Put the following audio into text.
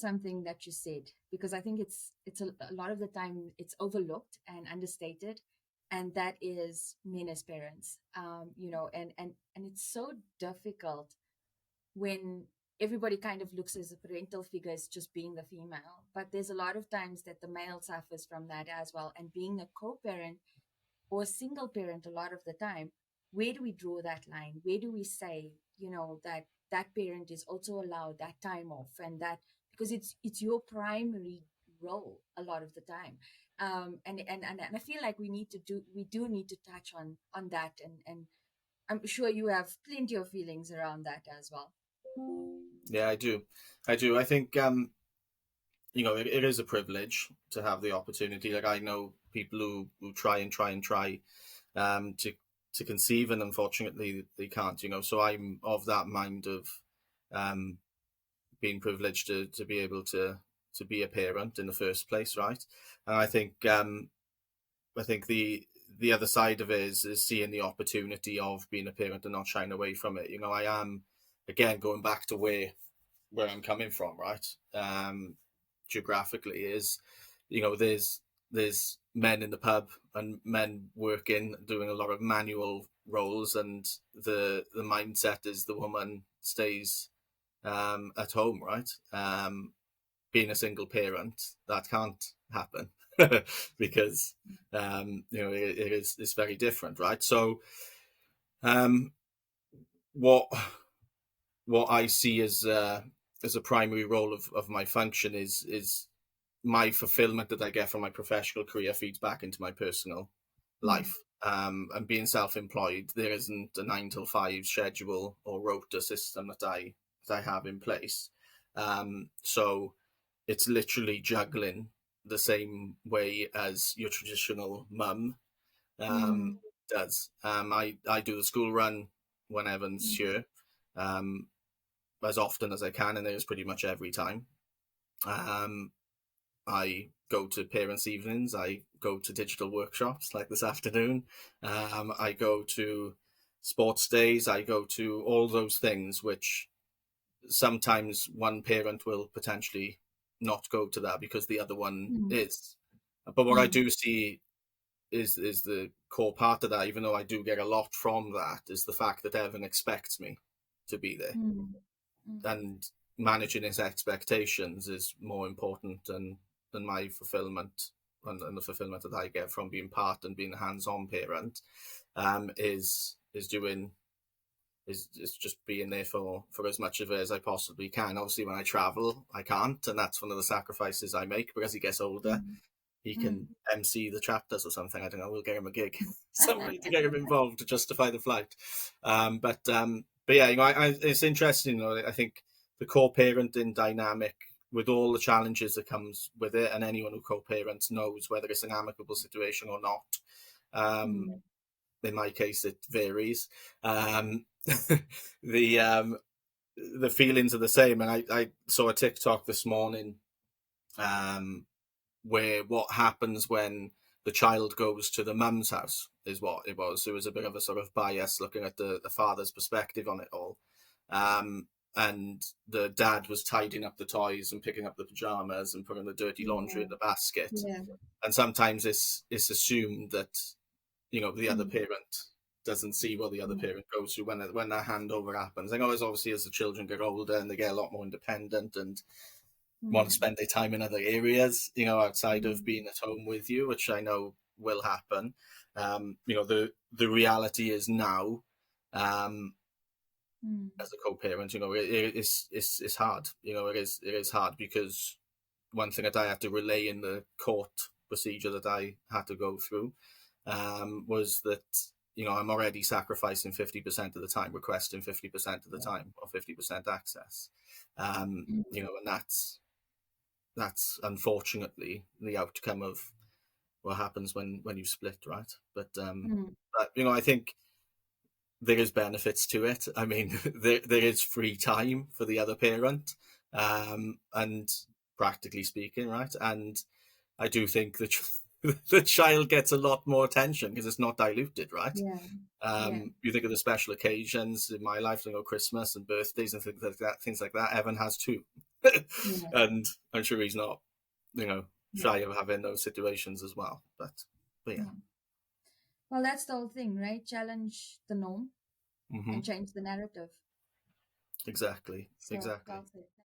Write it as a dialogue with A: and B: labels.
A: something that you said, because I think it's a lot of the time it's overlooked and understated, and that is men as parents. And it's so difficult when everybody kind of looks as a parental figure as just being the female, but there's a lot of times that the male suffers from that as well. And being a co-parent or a single parent, a lot of the time, where do we draw that line? Where do we say, that that parent is also allowed that time off, and that, because it's your primary role a lot of the time. And I feel like we do need to touch on that, and I'm sure you have plenty of feelings around that as well.
B: Yeah, I do. I think it is a privilege to have the opportunity. Like, I know people who try and try and try to conceive, and unfortunately they can't. So I'm of that mind of um, being privileged to be able to be a parent in the first place, right? And I think the other side of it is seeing the opportunity of being a parent and not shying away from it. I am, again, going back to where I'm coming from, right? Geographically, is there's men in the pub and men working, doing a lot of manual roles, and the mindset is the woman stays at home, right? Being a single parent, that can't happen because it's very different, right? So um, what what I see as a primary role of my function is my fulfillment that I get from my professional career feeds back into my personal
A: Mm.
B: life. And being self-employed, there isn't a 9 till 5 schedule or rota system that I have in place. So it's literally juggling the same way as your traditional mum um,
A: Mm.
B: does. I do the school run when Evan's
A: Mm.
B: here, um, as often as I can, and it is pretty much every time. Um, I go to parents' evenings. I go to digital workshops like this afternoon. I go to sports days. I go to all those things which sometimes one parent will potentially not go to that because the other one
A: Mm.
B: is. But what I
A: Mm.
B: do see is the core part of that, even though I do get a lot from that, is the fact that Evan expects me to be there,
A: Mm. Mm.
B: and managing his expectations is more important than my fulfillment, and the fulfillment that I get from being part and being a hands-on parent is doing is just being there for as much of it as I possibly can. Obviously, when I travel, I can't, and that's one of the sacrifices I make because he gets older.
A: Mm.
B: He
A: Mm.
B: can MC the chapters or something. I don't know. We'll get him a gig, somebody to get him involved to justify the flight. But yeah, it's interesting. I think the co-parenting dynamic, with all the challenges that comes with it, and anyone who co-parents knows whether it's an amicable situation or not. Um,
A: Mm.
B: in my case, it varies. Um, the um, the feelings are the same, and I saw a TikTok this morning um, where what happens when the child goes to the mum's house is what it was. There was a bit of a sort of bias looking at the father's perspective on it all. And the dad was tidying up the toys and picking up the pajamas and putting the dirty laundry
A: Yeah.
B: in the basket.
A: Yeah.
B: And sometimes it's assumed that the other
A: Mm.
B: parent doesn't see what the other
A: Mm.
B: parent goes through when that handover happens. I know, as obviously as the children get older and they get a lot more independent and want to
A: Mm.
B: spend their time in other areas, outside of
A: Mm.
B: being at home with you, which I know will happen. The reality is now, um,
A: Mm.
B: as a co-parent, it's hard. It is hard because one thing that I had to relay in the court procedure that I had to go through was that I'm already sacrificing 50% of the time, requesting 50% of the time, or 50% access. And that's unfortunately the outcome of what happens when you split, right?
A: Mm.
B: But I think there is benefits to it. I mean, there is free time for the other parent, and practically speaking, right? And I do think that the child gets a lot more attention because it's not diluted, right?
A: Yeah. Yeah.
B: You think of the special occasions in my life, Christmas and birthdays and things like that. Evan has two.
A: Yeah.
B: And I'm sure he's not,
A: Yeah.
B: shy of having those situations as well. But yeah.
A: Yeah. Well, that's the whole thing, right? Challenge the norm
B: Hmm.
A: and change the narrative.
B: Exactly.
A: So
B: Exactly.
A: well said.